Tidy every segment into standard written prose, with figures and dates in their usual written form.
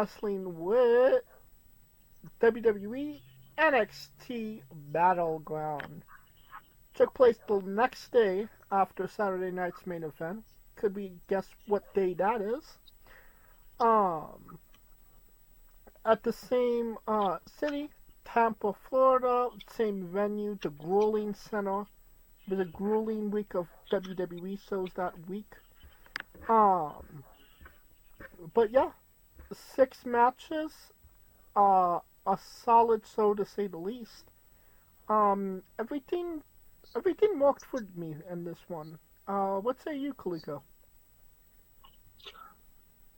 Wrestling with WWE NXT Battleground. Took place the next day after Saturday night's main event. Could we guess what day that is? Um, at the same city, Tampa, Florida, same venue, the Grueling Center. It was a grueling week of WWE shows that week. Um, but yeah, 6 matches, a solid show to say the least. Everything worked for me in this one. What say you, Kaliko?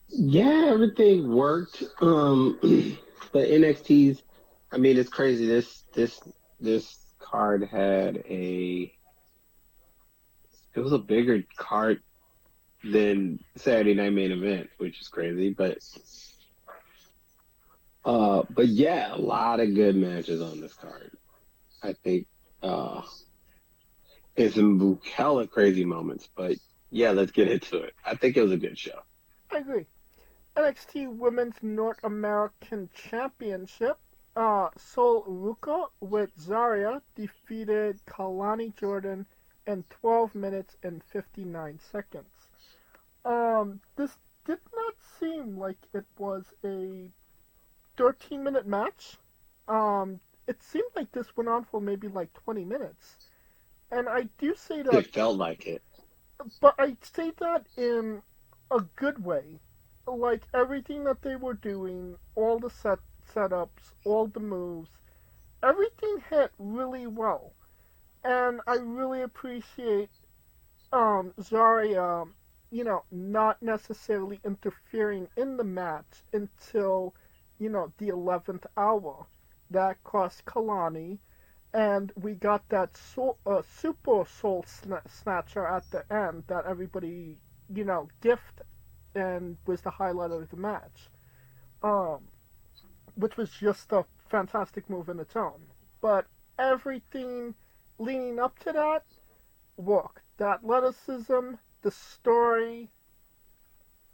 Yeah, everything worked. But NXT's, I mean, it's crazy. This card had it was a bigger card than Saturday Night Main Event, which is crazy. But yeah, a lot of good matches on this card. I think, uh, and some hella crazy moments. But yeah, let's get into it. I think it was a good show. I agree. NXT Women's North American Championship. Sol Ruka with Zarya defeated Kalani Jordan in 12 minutes and 59 seconds. This did not seem like it was a 13-minute match. It seemed like this went on for maybe like 20 minutes. And I do say that, It felt like it. but I say that in a good way. Like everything that they were doing, all the setups, all the moves, everything hit really well. And I really appreciate Zarya, not necessarily interfering in the match until, the 11th hour. That cost Kalani, and we got that super soul snatcher at the end that everybody, gift and was the highlight of the match. Um, which was just a fantastic move in its own. But everything leading up to that worked. The athleticism, the story,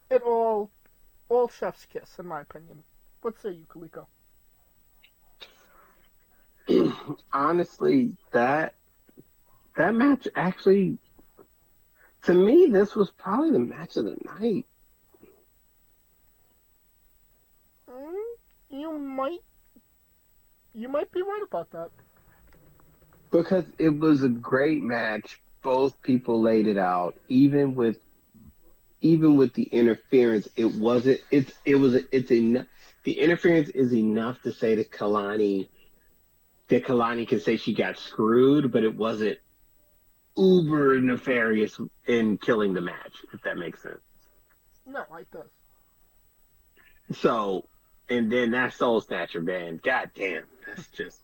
it all chef's kiss, in my opinion. What say you, Kaliko? Honestly, that match actually, to me, this was probably the match of the night Mm, you might you might be right about that. because it was a great match. Both people laid it out, even with the interference. It wasn't. It's enough. The interference is enough to say that Kalani can say she got screwed, but it wasn't uber nefarious in killing the match. If that makes sense. No, it does. So, and then that Soul Snatcher band, goddamn, that's just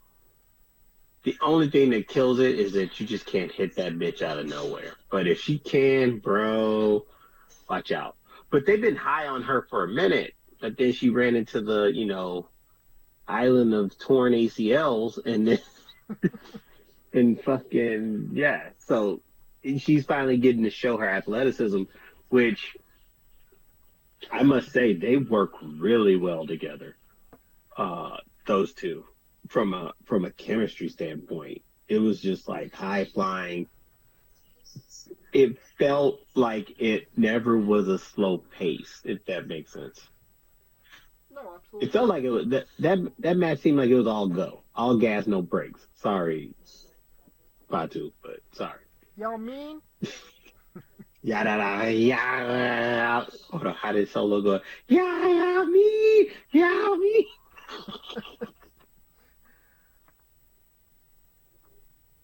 the only thing that kills it is that you just can't hit that bitch out of nowhere. But if she can, bro, watch out. But they've been high on her for a minute. But then she ran into the, island of torn ACLs, and then and fucking yeah. So she's finally getting to show her athleticism, which I must say they work really well together. Those two, from a chemistry standpoint, it was just like high flying. It felt like it never was a slow pace, if that makes sense. No, It absolutely felt not. like it was that match seemed like it was all go, all gas, no brakes. Sorry, Fatu, but sorry. Y'all mean? Yada yada yada. Hold on, how did Solo go? Yeah, me, yeah, me.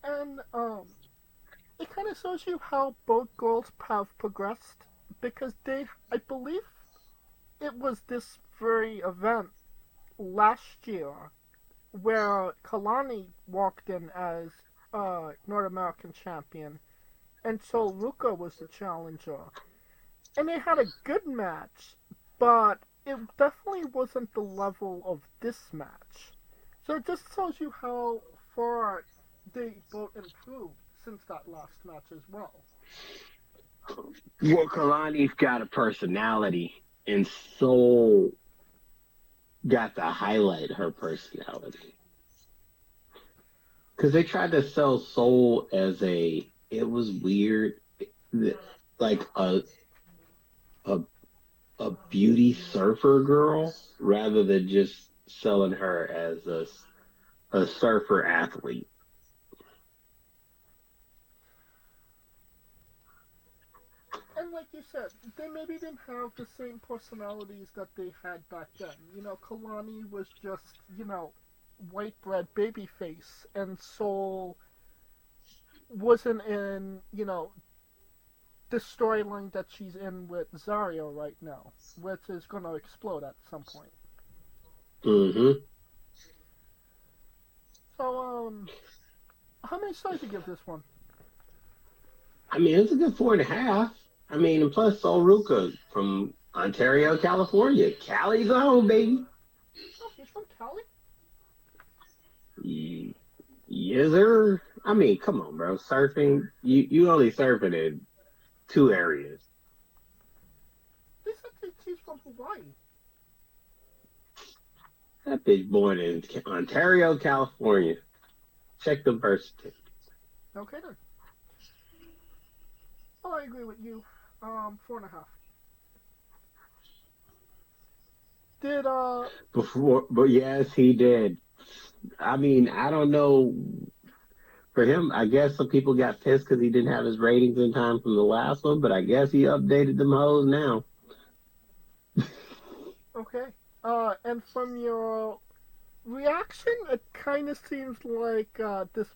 And it kind of shows you how both girls have progressed because I believe it was this very event last year where Kalani walked in as North American champion, and so Ruka was the challenger. And they had a good match, but it definitely wasn't the level of this match. So it just shows you how far they both improved since that last match as well. Well, Kalani's got a personality and soul. got to highlight her personality. Because they tried to sell Soul as it was weird, like a, a beauty surfer girl rather than just selling her as a surfer athlete. And like you said, they maybe didn't have the same personalities that they had back then. Kalani was just, white bread baby face, and Soul wasn't in, the storyline that she's in with Zario right now, which is going to explode at some point. Mm-hmm. So, how many stars do you give this one? I mean, it's a good 4.5. I mean, and plus Sol Ruka from Ontario, California. Cali's home, baby. Oh, she's from Cali? Yes, sir. I mean, come on, bro. Surfing, you only surfing in two areas. They said that she's from Hawaii. That bitch born in Ontario, California. Check the birth certificate. Okay then. Oh, I agree with you. 4.5. Did Before, but yes, he did. I mean, I don't know. For him, I guess some people got pissed because he didn't have his ratings in time from the last one, but I guess he updated them hoes now. okay. And from your reaction, it kind of seems like this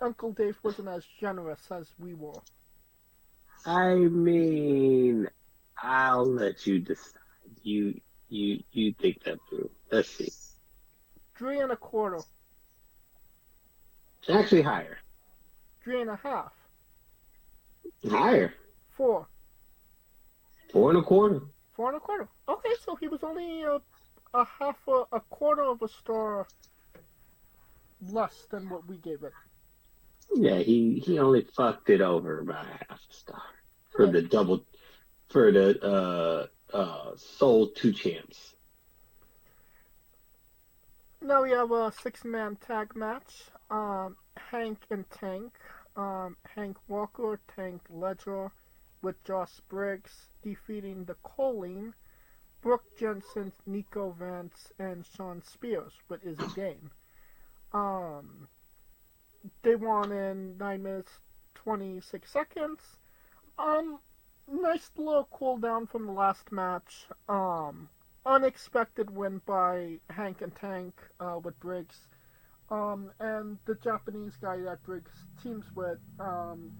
Uncle Dave wasn't as generous as we were. I mean, I'll let you decide. You think that through. Let's see. 3.25. Actually, higher. 3.5. Higher. 4. 4.25. 4.25. Okay, so he was only a quarter of a star less than what we gave it. Yeah, he only fucked it over by half a star for Okay. the double for the Soul Two Champs. Now we have a 6-man tag match. Hank and Tank. Hank Walker, Tank Ledger, with Josh Briggs defeating the Colleen, Brooke Jensen, Nico Vance, and Sean Spears with Izzy Dane. Um, they won in 9 minutes 26 seconds. Um, Nice little cool down from the last match. Unexpected win by Hank and Tank with Briggs. And the Japanese guy that Briggs teams with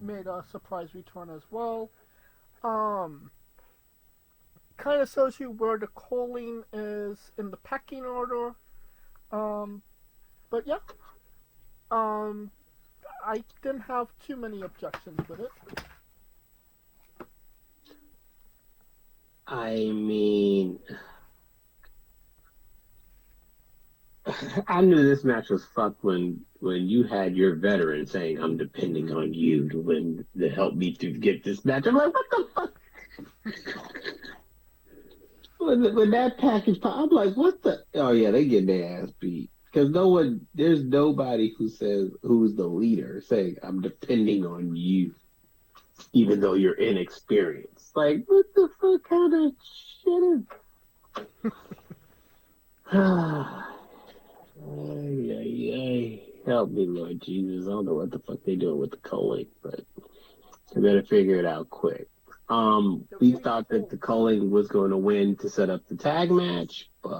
made a surprise return as well. Um, Kind of shows you where the Colleen is in the pecking order. Um, but yeah, um, I didn't have too many objections with it. I mean, I knew this match was fucked when you had your veteran saying, "I'm depending on you to win to help me to get this match." I'm like, what the fuck? When that package pop, I'm like, what the? Oh yeah, they get their ass beat because there's nobody who says who's the leader saying, "I'm depending on you," even though you're inexperienced. Like, what the fuck kind of shit is? Ay, ay, ay. Help me, Lord Jesus. I don't know what the fuck they doing with the culling, but they better figure it out quick. They're We getting thought that cold. the culling was going to win to set up the tag match, but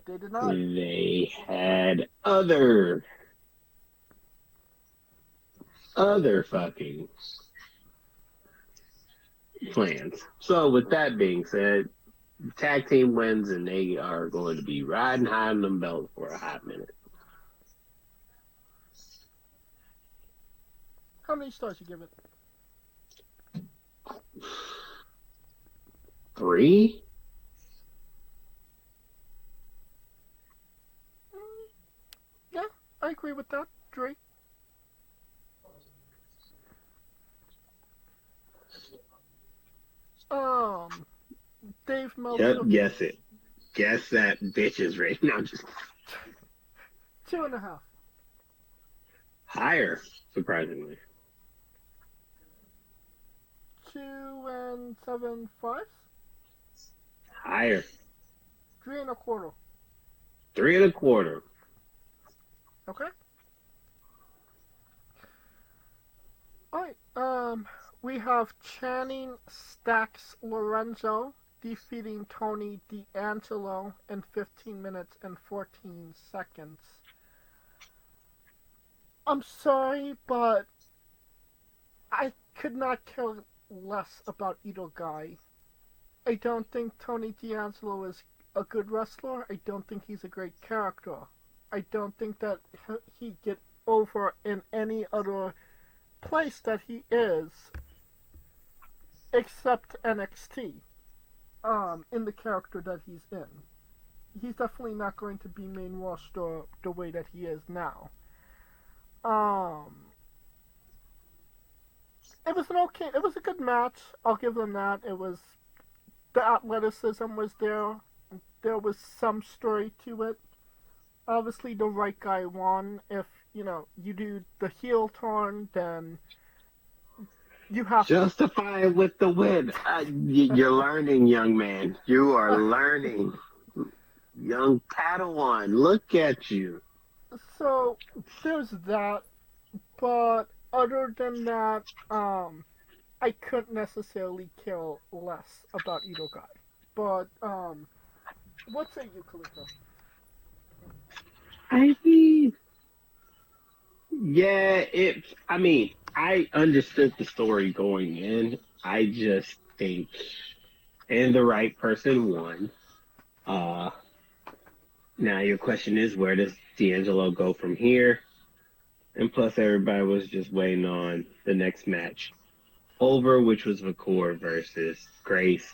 They did not. they had other fucking plans. So with that being said, tag team wins and they are going to be riding high on them belts for a hot minute. How many stars you give it? 3? Yeah, I agree with that. 3. Um, Dave Yep, Meltzer. guess it. Guess that bitch's rate. No, just 2.5. higher, surprisingly. 2 7/5. Higher. 3 1/4. 3 1/4. Okay. Alright. We have Channing Stacks Lorenzo defeating Tony D'Angelo in 15 minutes and 14 seconds. I'm sorry, but I could not care less about either guy. I don't think Tony D'Angelo is a good wrestler. I don't think he's a great character. I don't think that he'd get over in any other place that he is except NXT. In the character that he's in. He's definitely not going to be main roster the way that he is now. It was it was a good match. I'll give them that. The athleticism was there. There was some story to it. Obviously, the right guy won. If you do the heel turn, then you have Justify it with the win. You're learning, young man. You are learning. Young Padawan, look at you. So there's that, but other than that, I couldn't necessarily care less about either guy. But what say you, Khalifa? I mean, yeah, I understood the story going in. I just think, and the right person won. Uh, Now your question is, where does D'Angelo go from here? And plus, everybody was just waiting on the next match over, which was McCord versus Grace.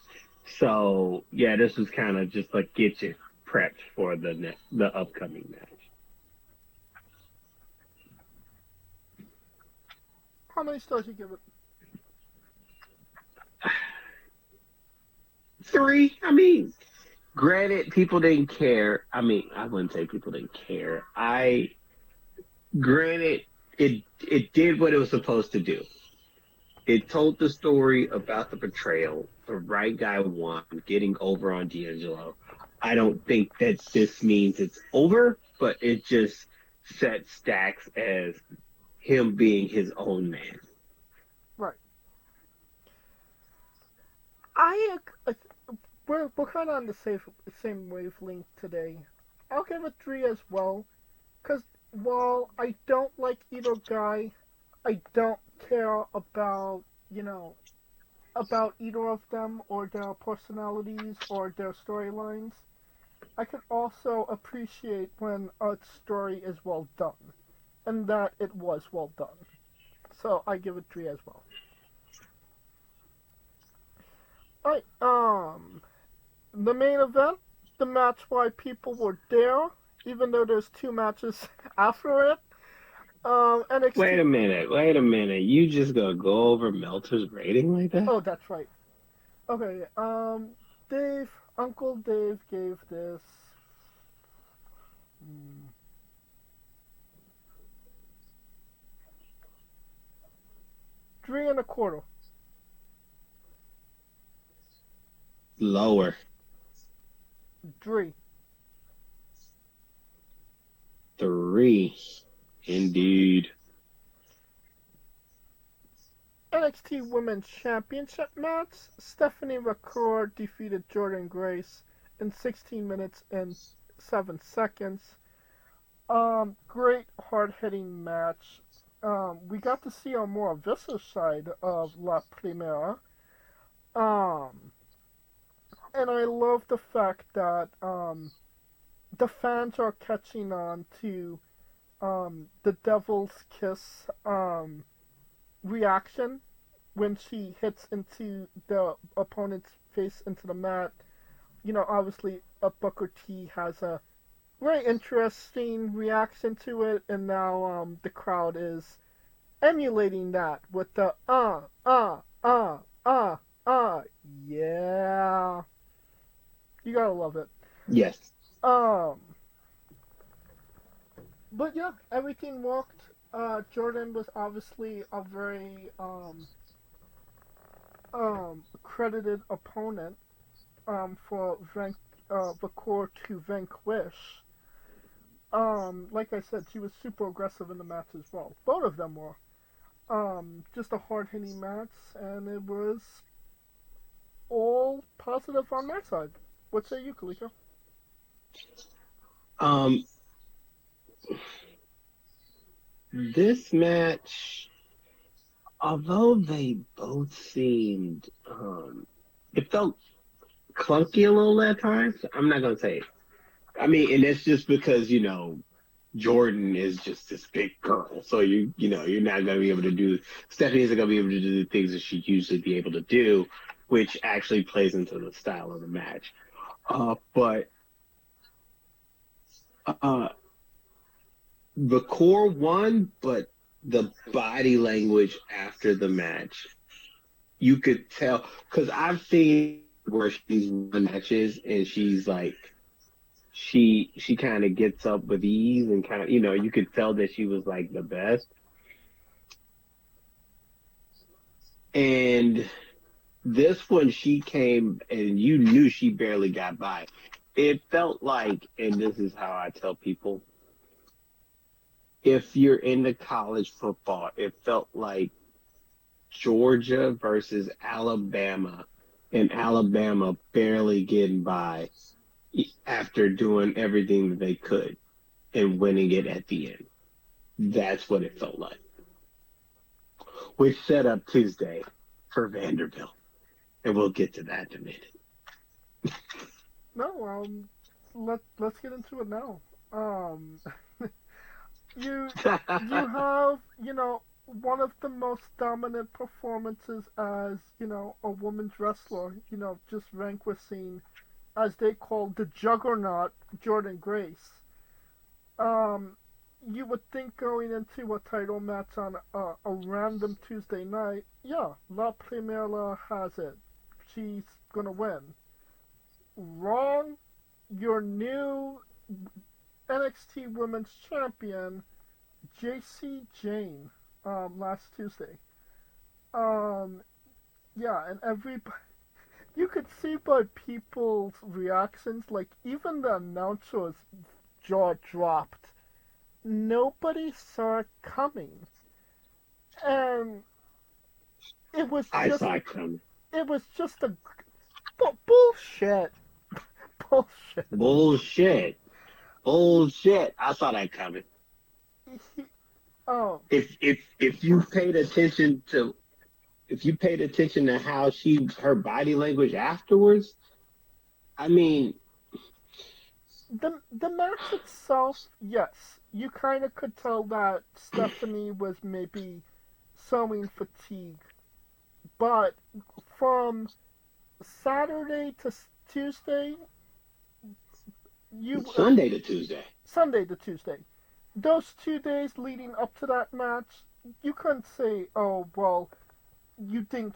So yeah, this was kind of just like get you prepped for the upcoming match. How many stars you give it? 3. Granted, people didn't care. I wouldn't say people didn't care. Granted, it did what it was supposed to do. It told the story about the betrayal. The right guy won, getting over on D'Angelo. I don't think that this means it's over, but it just sets Stacks as him being his own man. Right. I we're kind of on the same wavelength today. I'll give it 3 as well, because while I don't like either guy, I don't care about about either of them or their personalities or their storylines. I can also appreciate when a story is well done, and that it was well done. So I give it 3 as well. Alright, the main event, the match why people were there, even though there's 2 matches after it. Wait NXT. a minute. You just gonna go over Meltzer's rating like that? Oh, that's right. Okay. Uncle Dave gave this. Hmm, 3 1/4. Lower. 3. 3. Indeed. NXT Women's Championship match. Stephanie McCord defeated Jordan Grace in 16 minutes and 7 seconds. Great hard-hitting match. We got to see a more vicious side of La Primera. And I love the fact that the fans are catching on to the Devil's Kiss reaction when she hits into the opponent's face into the mat. Obviously, Booker T has a very interesting reaction to it, and now the crowd is emulating that with the yeah. You gotta love it. Yes. Um, but yeah, everything worked. Jordan was obviously a very credited opponent for the core to vanquish. Like I said, she was super aggressive in the match as well. Both of them were. Just a hard hitting match, and it was all positive on my side. What say you, Kalika? Um, this match, although they both seemed, it felt clunky a little at times. I'm not gonna say it. I mean, and it's just because Jordan is just this big girl, so you're not gonna be able to do. Stephanie isn't gonna be able to do the things that she'd usually be able to do, which actually plays into the style of the match. But uh, the core won, but the body language after the match, you could tell because I've seen where she's won matches and she's like she kind of gets up with ease and kind of you could tell that she was like the best. And this one she came and you knew she barely got by. It felt like, and this is how I tell people, if you're into college football, it felt like Georgia versus Alabama, and Alabama barely getting by after doing everything that they could and winning it at the end. That's what it felt like. Which set up Tuesday for Vanderbilt. And we'll get to that in a minute. No, let's get into it now. Um, you have one of the most dominant performances as a women's wrestler. Just vanquishing, as they call the juggernaut, Jordan Grace. Um, you would think going into a title match on a random Tuesday night, yeah, La Primera has it. She's gonna win. Wrong. Your new NXT Women's Champion, JC Jane, last Tuesday. Um, yeah, and you could see by people's reactions, like even the announcer's jaw dropped. Nobody saw it coming, and it was I just saw it coming. it was just a bullshit, bullshit. Bullshit. Bullshit. I saw that coming. Oh, If you paid attention to how her body language afterwards, I mean, the match itself, yes, you kind of could tell that Stephanie was maybe showing fatigue, but from Saturday to Tuesday, you Sunday to Tuesday. Sunday to Tuesday, those 2 days leading up to that match, you couldn't say, oh well, you think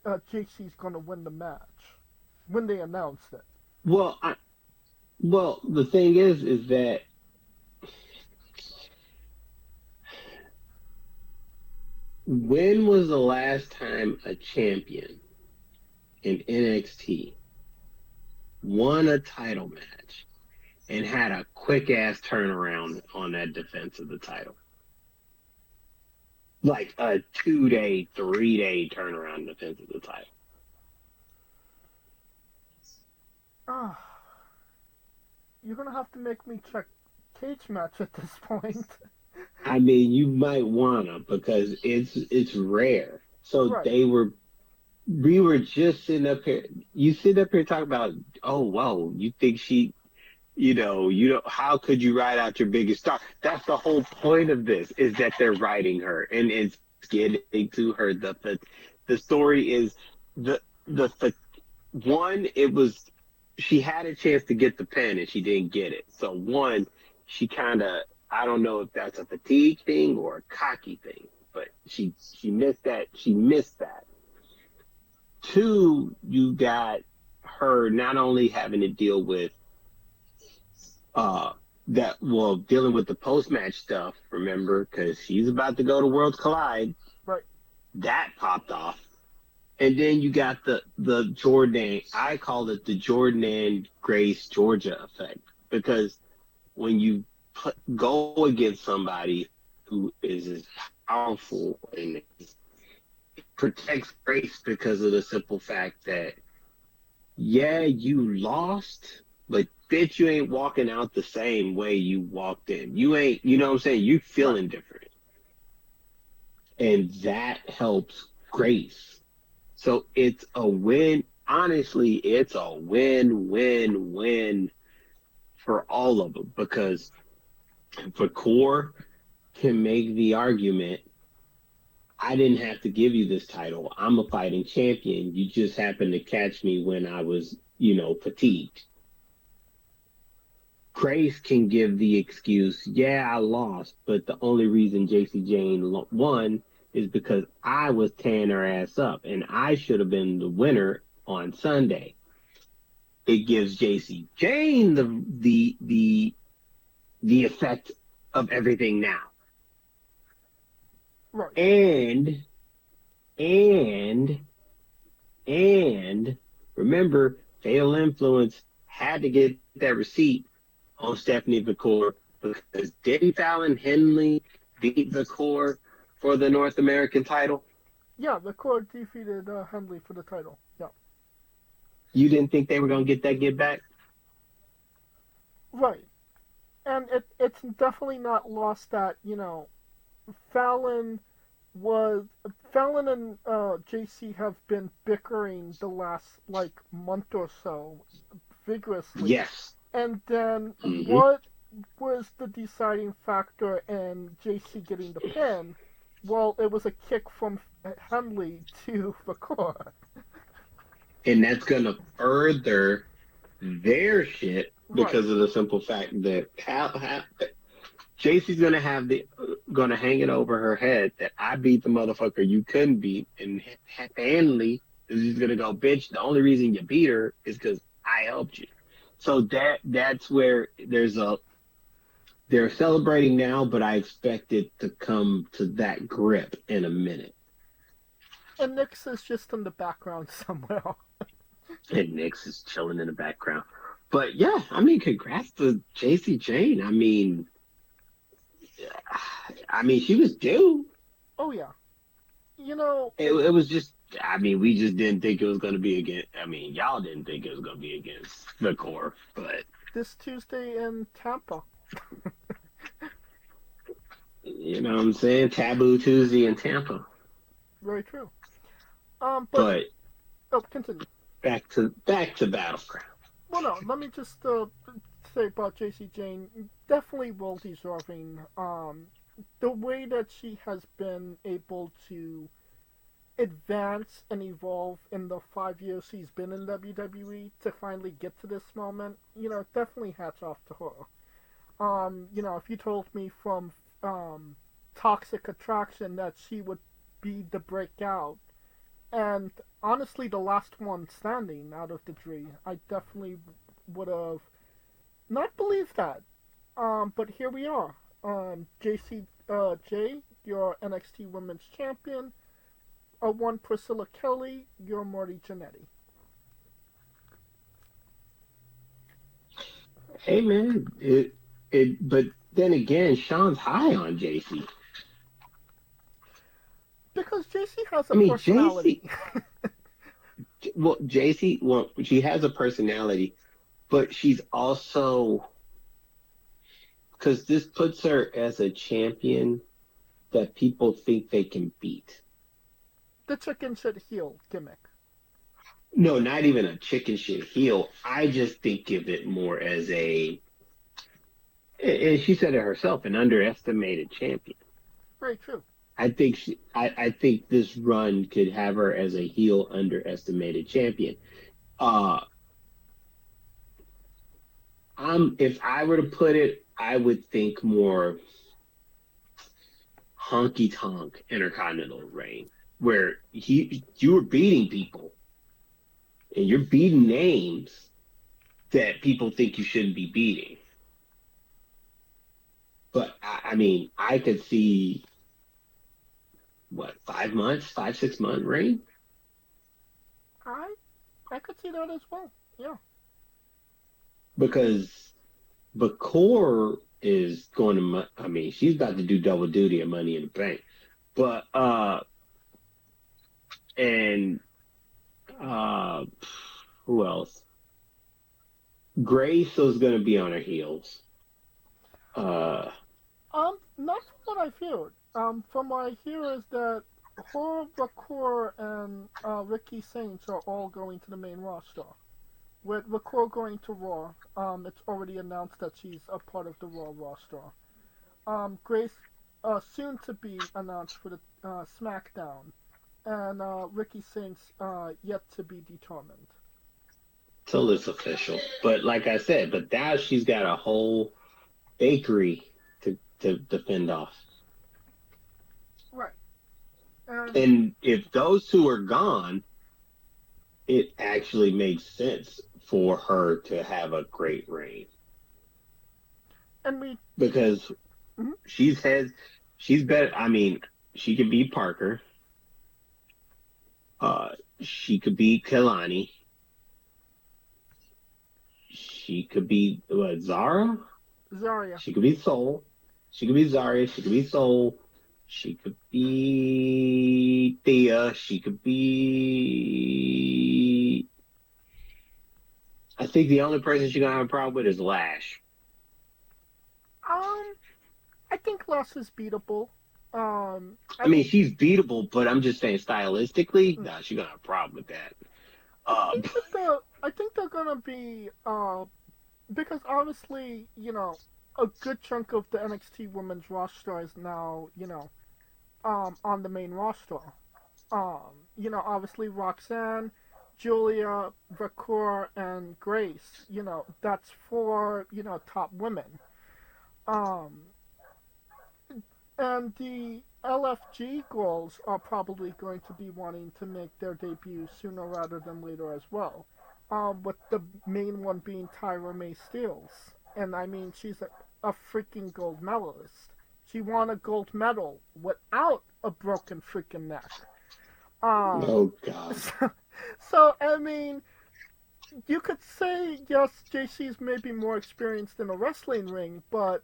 JC's gonna win the match when they announced it. Well, the thing is that when was the last time a champion in NXT won a title match and had a quick ass turnaround on that defense of the title? Like a 2-day, 3-day turnaround defense of the title. Ah, you're gonna have to make me check cage match at this point. I mean, you might wanna because it's rare. So Right. we were just sitting up here. You sit up here talking about, oh, whoa, you think how could you ride out your biggest star? That's the whole point of this, is that they're riding her and it's getting to her. The story is the one, it was, she had a chance to get the pen and she didn't get it. So one, she kind of, I don't know if that's a fatigue thing or a cocky thing, but she missed that. She missed that. Two, you got her not only having to deal with dealing with the post match stuff, remember, because she's about to go to Worlds Collide. Right. That popped off. And then you got the Jordan, I call it the Jordan Grace Georgia effect, because when you go against somebody who is as powerful and protects Grace because of the simple fact that, yeah, you lost, but bitch, you ain't walking out the same way you walked in. You ain't, you know what I'm saying? You feeling different. And that helps Grace. So it's a win. Honestly, it's a win-win-win for all of them, because Vakor can make the argument, I didn't have to give you this title. I'm a fighting champion. You just happened to catch me when I was, fatigued. Grace can give the excuse, yeah, I lost, but the only reason JC Jane won is because I was tearing her ass up, and I should have been the winner on Sunday. It gives JC Jane the effect of everything now. Right. And remember, Fatal Influence had to get that receipt on Stephanie Vakor, because didn't Fallon Henley beat Vakor for the North American title? Yeah, Vakor defeated Henley for the title. Yeah. You didn't think they were going to get that get back? Right. And it's definitely not lost that, Fallon and JC have been bickering the last month or so vigorously. Yes. And then what was the deciding factor in JC getting the pin? Well, it was a kick from Henley to Vakor. And that's going to further their shit, because of the simple fact that JC's gonna hang it over her head that I beat the motherfucker you couldn't beat, and Hanley is just gonna go, bitch, the only reason you beat her is because I helped you. So that's where they're celebrating now, but I expect it to come to that grip in a minute. And Nyx is just in the background somewhere. And Nyx is chilling in the background. But yeah, I mean, congrats to JC Jane. I mean, she was due. Oh yeah. It was just, we just didn't think it was going to be against, y'all didn't think it was going to be against the core, but. This Tuesday in Tampa. You know what I'm saying? Taboo Tuesday in Tampa. Very true. But continue. Back to Battleground. Well, no, let me just say about JC Jane, definitely well deserving. The way that she has been able to advance and evolve in the 5 years she's been in WWE to finally get to this moment, definitely hats off to her. If you told me from Toxic Attraction that she would be the breakout, and honestly the last one standing out of the three, I definitely would have not believed that. But here we are. JC J, your NXT Women's Champion. One Priscilla Kelly, your Marty Jannetty. Hey man, but then again, Sean's high on JC. Because JC has a personality. JC, she has a personality, but she's also, because this puts her as a champion that people think they can beat. The chicken shit heel gimmick. No, not even a chicken shit heel. I just think of it more as and she said it herself, an underestimated champion. Very true. I think this run could have her as a heel underestimated champion. If I were to put it, I would think more honky tonk Intercontinental reign, where you were beating people and you're beating names that people think you shouldn't be beating. But I mean, I could see what 5 months, 5 6 month reign I I could see that as well. Yeah. because the core is going to. I mean, she's about to do double duty at Money in the Bank, but and uh, who else? Grace is going to be on her heels. Uh, Not from what I've heard. From what I hear is that her, Rakur, and Ricky Saints are all going to the main roster. With Rakur going to Raw, it's already announced that she's a part of the Raw roster. Grace, soon to be announced for the SmackDown, and Ricky Saints, yet to be determined. till it's official. But like I said, but now she's got a whole bakery to defend off. Right. And And if those two are gone, it actually makes sense for her to have a great reign and we. because Mhm. she's better. I mean, she could beat Parker. She could beat Kalani. She could beat what, Zara. Zarya. She could be Soul. She could be Zarya. She could be Soul. She could be Thea. She could be. I think the only person she's gonna have a problem with is Lash. Um, I think Lass is beatable. I I mean, mean, she's beatable, but I'm just saying stylistically, mm, nah, she's gonna have a problem with that. I think that I think they're gonna be because obviously a good chunk of the NXT women's roster is now on the main roster. Obviously Roxanne, Julia, Vakur, and Grace. That's four top women. Um, and the LFG girls are probably going to be wanting to make their debut sooner rather than later as well. With the main one being Tyra May Steels. And I mean, she's a freaking gold medalist. She won a gold medal without a broken freaking neck. Um, Oh God. so I mean, you could say yes, JC's maybe more experienced in a wrestling ring, but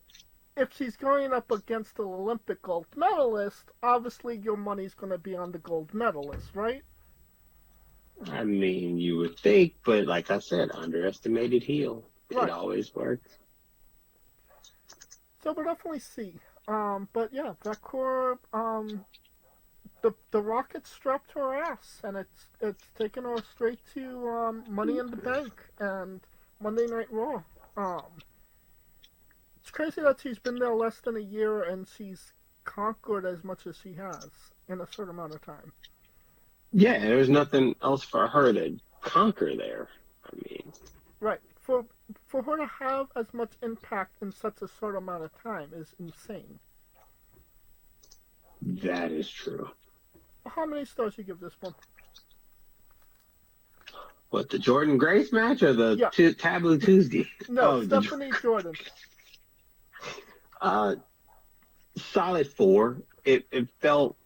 if she's going up against an Olympic gold medalist, obviously your money's going to be on the gold medalist, right? I mean, you would think, but like I said, underestimated heel. It Right. always works. So we'll definitely see. But yeah, Vakur, the Rocket strapped her ass, and it's taken her straight to Money in the Bank and Monday Night Raw. Um, it's crazy that she's been there less than a year and she's conquered as much as she has in a certain amount of time. Yeah, there's nothing else for her to conquer there. I mean, Right. For her to have as much impact in such a short amount of time is insane. that is true. How many stars you give this one? What, the Jordan Grace match or the Yeah. Taboo Tuesday? No, Oh, Stephanie Jordan. uh, solid 4. It felt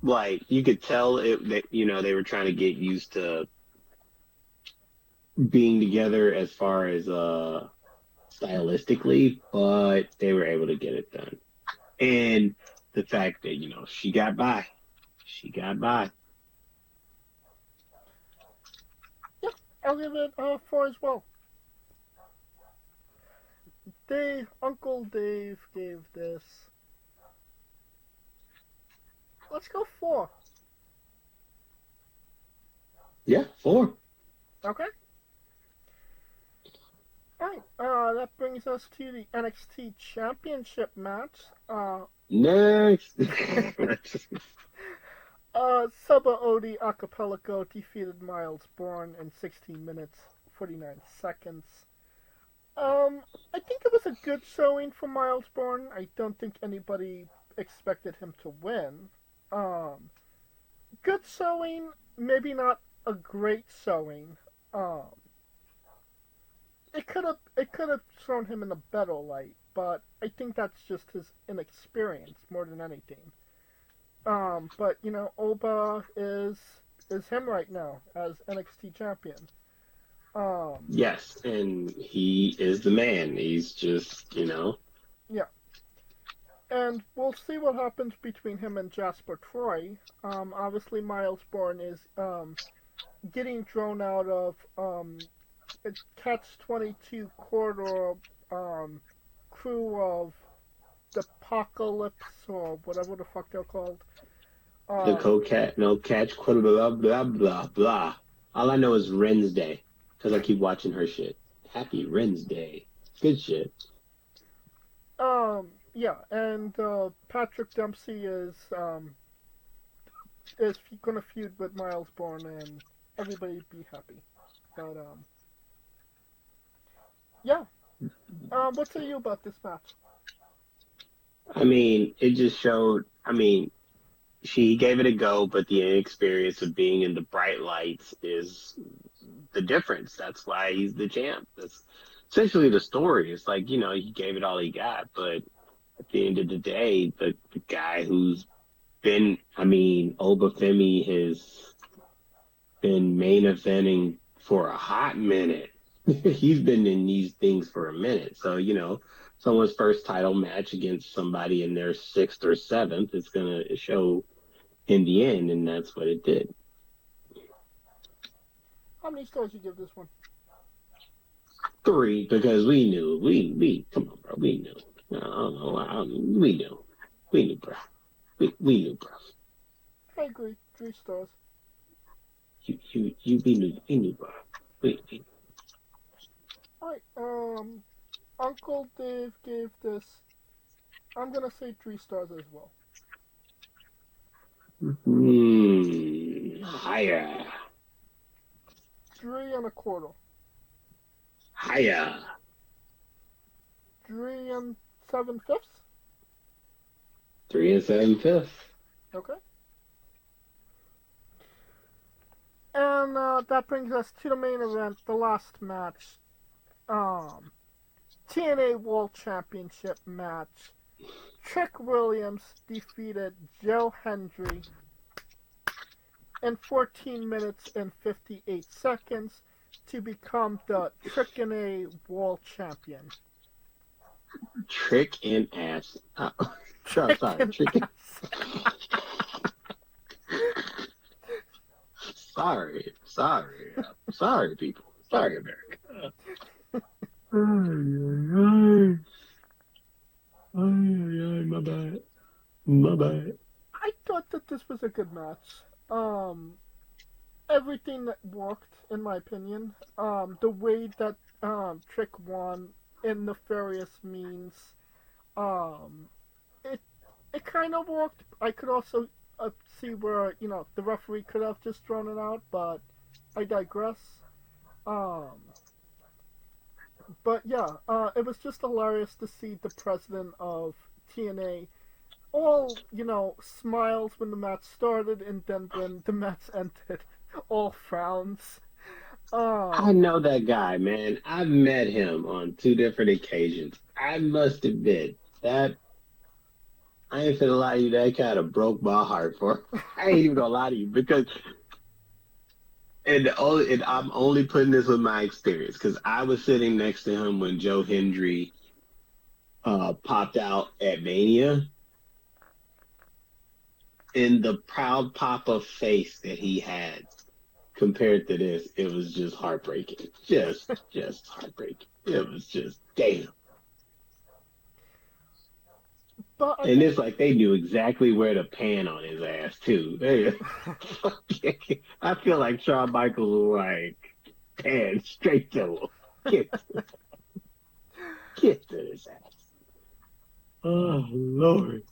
like you could tell they were trying to get used to being together as far as stylistically, but they were able to get it done. And the fact that she got by, she got by. Yeah, I'll give it 4 as well. Uncle Dave gave this. Let's go 4. Yeah, 4. Okay. Alright, that brings us to the NXT Championship match. Next. Saba Odi Acapellico defeated Miles Bourne in 16 minutes, 49 seconds. I think it was a good showing for Miles Bourne. I don't think anybody expected him to win. Good showing, maybe not a great showing. Um, it could have thrown him in a better light, but I think that's just his inexperience more than anything. But Oba is him right now as NXT champion. Um, Yes, and he is the man. He's just, yeah, and we'll see what happens between him and Jasper Troy. Obviously Miles Bourne is getting thrown out of a Catch 22 corridor crew of the Apocalypse or whatever the fuck they're called. the Um, co-cat, no catch, blah, blah, blah, blah, blah. All I know is Ren's Day, because I keep watching her shit. Happy Ren's Day. Good shit. yeah, and Patrick Dempsey is gonna feud with Miles Bourne, and everybody be happy. But yeah. What say you about this match? I mean, it just showed, she gave it a go, but the inexperience of being in the bright lights is the difference. That's why he's the champ. That's essentially the story. It's like, he gave it all he got, but at the end of the day, the guy who's been, Obafemi has been main eventing for a hot minute. He's been in these things for a minute. So, someone's first title match against somebody in their sixth or seventh is going to show in the end, and that's what it did. How many stars you give this one? 3, because we knew. We come on, bro. We knew. I don't know. We knew. We knew, bro. We knew, bro. I agree. 3 stars. We knew, bro. We Alright, Uncle Dave gave this, I'm gonna say 3 stars as well. Higher. 3 1/4. Higher. 3 7/5. 3 7/5. Okay. And that brings us to the main event, the last match. Um, TNA World Championship match. Trick Williams defeated Joe Hendry in 14 minutes and 58 seconds to become the Trick-N-A World Champion. Trick and ass. Oh, sorry. Trick and Sorry, people. Sorry, America. My bad. My bad. I thought that this was a good match. Everything that worked, in my opinion. The way that Trick won in nefarious means, um, it it kind of worked. I could also see where the referee could have just thrown it out, but I digress. Um, but yeah, it was just hilarious to see the president of TNA all smiles when the match started, and then when the match ended, all frowns. I Um, know that guy, man. I've met him on 2 different occasions. I must admit that I ain't finna lie to you. That kind of broke my heart for. I ain't even gonna lie to you because, and I'm only putting this with my experience because I was sitting next to him when Joe Hendry popped out at Mania, and the proud papa face that he had compared to this, it was just heartbreaking. Just heartbreaking. It was just damn. but I And think it's like they knew exactly where to pan on his ass too. I feel like Shawn Michaels was like pan straight to him. Get, get to his ass. Oh Lord.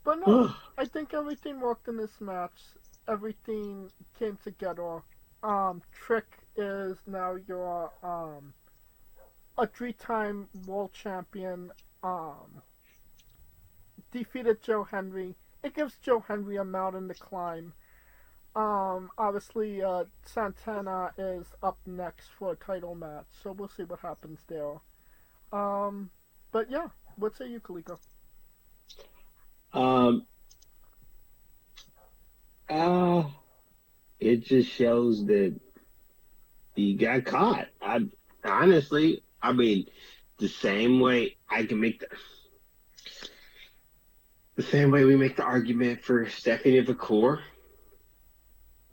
but no, Oh, I think everything worked in this match. Everything came together. Trick is now your a 3-time world champion. Um, defeated Joe Hendry. It gives Joe Hendry a mountain to climb. Obviously, Santana is up next for a title match, so we'll see what happens there. Um, but yeah, what say you, Kaliko? Um, uh, it just shows that he got caught. I mean, the same way I can make the same way we make the argument for Stephanie Vacour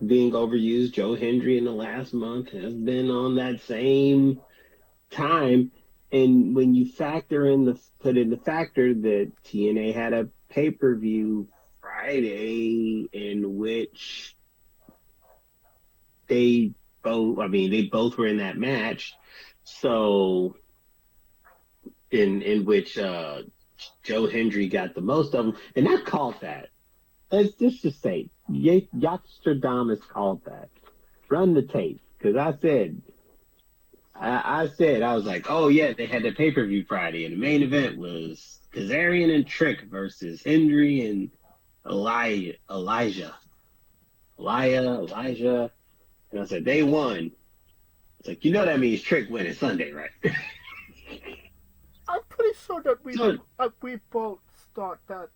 being overused. Joe Hendry in the last month has been on that same time. And when you put in the factor that TNA had a pay per view Friday in which they both were in that match. So in which Joe Hendry got the most of them, and I called that. Let's just say, Yastradamus called that. Run the tape, because I said, I was like, oh yeah, they had the pay per view Friday, and the main event was Kazarian and Trick versus Hendry and Elijah, and I said they won. It's like, that means Trick winning Sunday, right? I'm pretty sure that So we both thought that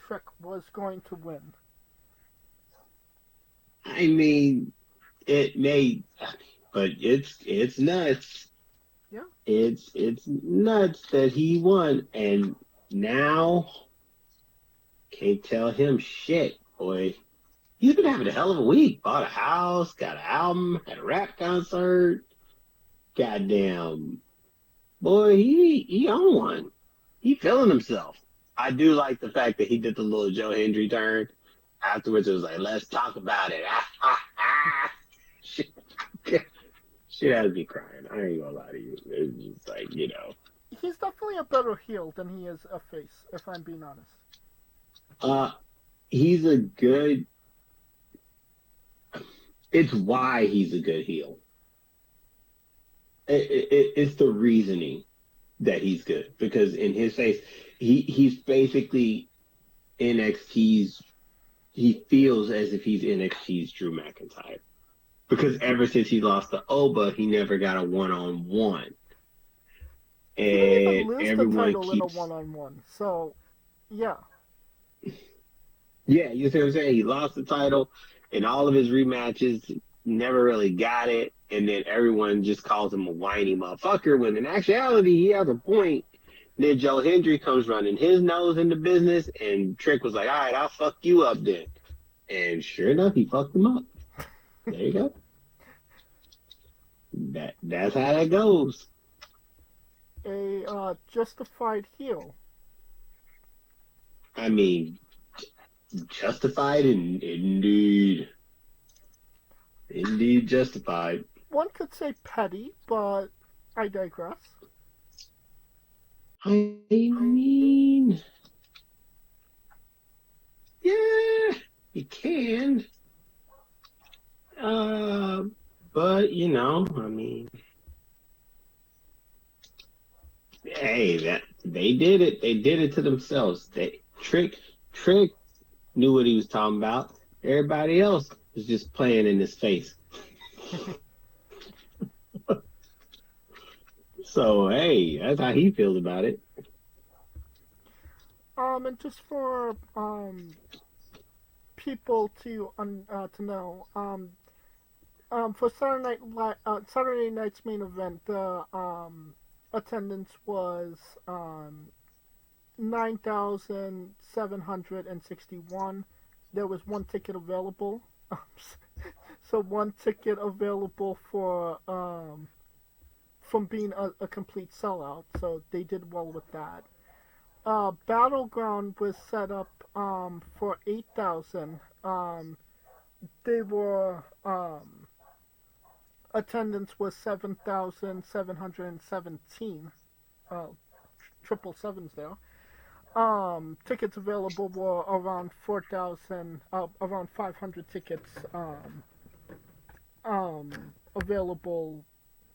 Trick was going to win. I mean, it may, but it's nuts. Yeah. It's nuts that he won, and now can't tell him shit, boy. He's been having a hell of a week. Bought a house, got an album, had a rap concert. Goddamn, boy, he on one. He feeling himself. I do like the fact that he did the little Joe Hendry turn. Afterwards, it was like, let's talk about it. Shit, shit has me crying. I ain't gonna lie to you. It's just like. He's definitely a better heel than he is a face, if I'm being honest. Uh, he's a good. It's why he's a good heel. It's the reasoning that he's good because in his face, he's basically NXT's. He feels as if he's NXT's Drew McIntyre because ever since he lost to Oba, he never got a one-on-one, He didn't even and lose the everyone title in a keeps. one-on-one, so yeah. Yeah, you see what I'm saying? He lost the title in all of his rematches, never really got it, and then everyone just calls him a whiny motherfucker when in actuality he has a point. Then Joe Hendry comes running his nose into business, and Trick was like, all right, I'll fuck you up then. And sure enough, he fucked him up. There you go. That's how that goes. A justified heel. I mean, justified and indeed justified. One could say petty, but I digress. I mean, yeah, you can. Uh, but I mean, hey, that they did it. They did it to themselves. Trick knew what he was talking about. Everybody else was just playing in his face. So hey, that's how he feels about it. And just for people to know, for Saturday night's main event, the attendance was 9,761. There was one ticket available. So one ticket available for from being a complete sellout. So they did well with that. Battleground was set up for 8,000. They were attendance was 7,717. Uh, triple sevens there. Tickets available were around 4,000, around 500 tickets available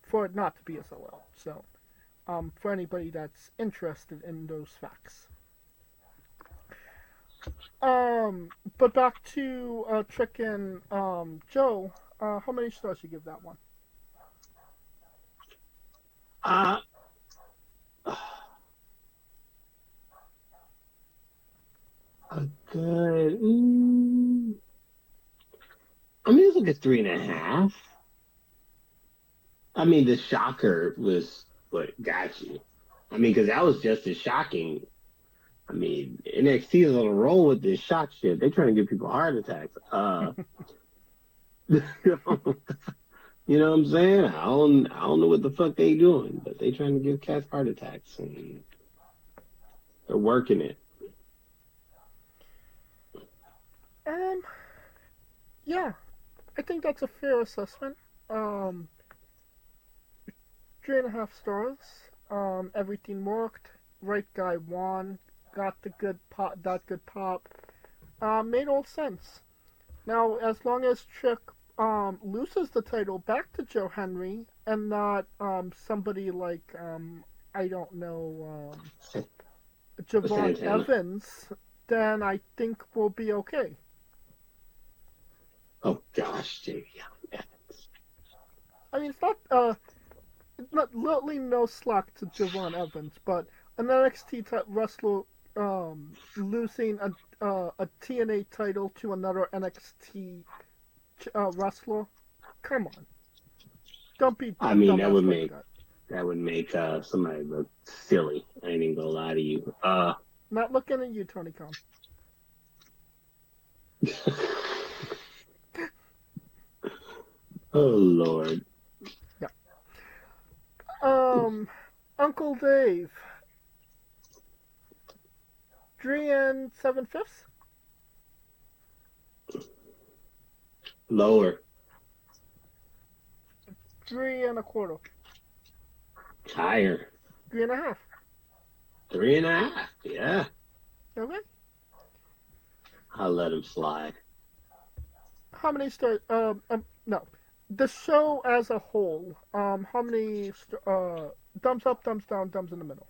for it not to be a sellout. So, for anybody that's interested in those facts. But back to Trick and Joe, how many stars you give that one? Uh, a good. I mean, it's like a 3.5. I mean, the shocker was what got you. I mean, because that was just as shocking. I mean, NXT is on a roll with this shock shit. They're trying to give people heart attacks. You know what I'm saying? I don't know what the fuck they doing, but they trying to give cats heart attacks, and they're working it. Yeah, I think that's a fair assessment. 3.5 stars. Everything worked. Right guy won. Got the good pop. That good pop. Made all sense. Now, as long as Trick loses the title back to Joe Henry and not somebody like I don't know Javon Santana. Evans, then I think we'll be okay. Oh gosh, Jake. Yeah. I mean, it's not literally no slack to Javon Evans, but an NXT wrestler losing a TNA title to another NXT wrestler, come on, don't be I mean, dumbass that would make somebody look silly. I ain't even gonna lie to you. Not looking at you, Tony Khan. Oh Lord. Yeah. Uncle Dave. 3 7/5. Lower. 3 1/4. Higher. 3.5. 3.5. Yeah. Okay. I'll let him slide. How many stars? No. The show as a whole. How many? Thumbs up, thumbs down, thumbs in the middle.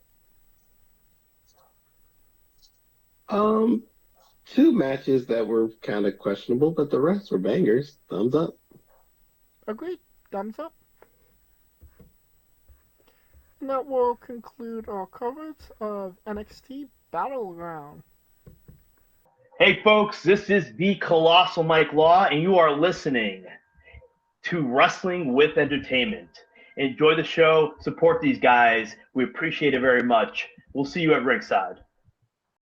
2 matches that were kind of questionable, but the rest were bangers. Thumbs up. Agreed. Thumbs up. And that will conclude our coverage of NXT Battleground. Hey folks, this is the Colossal Mike Law, and you are listening to Wrestling with Entertainment. Enjoy the show, support these guys. We appreciate it very much. We'll see you at ringside.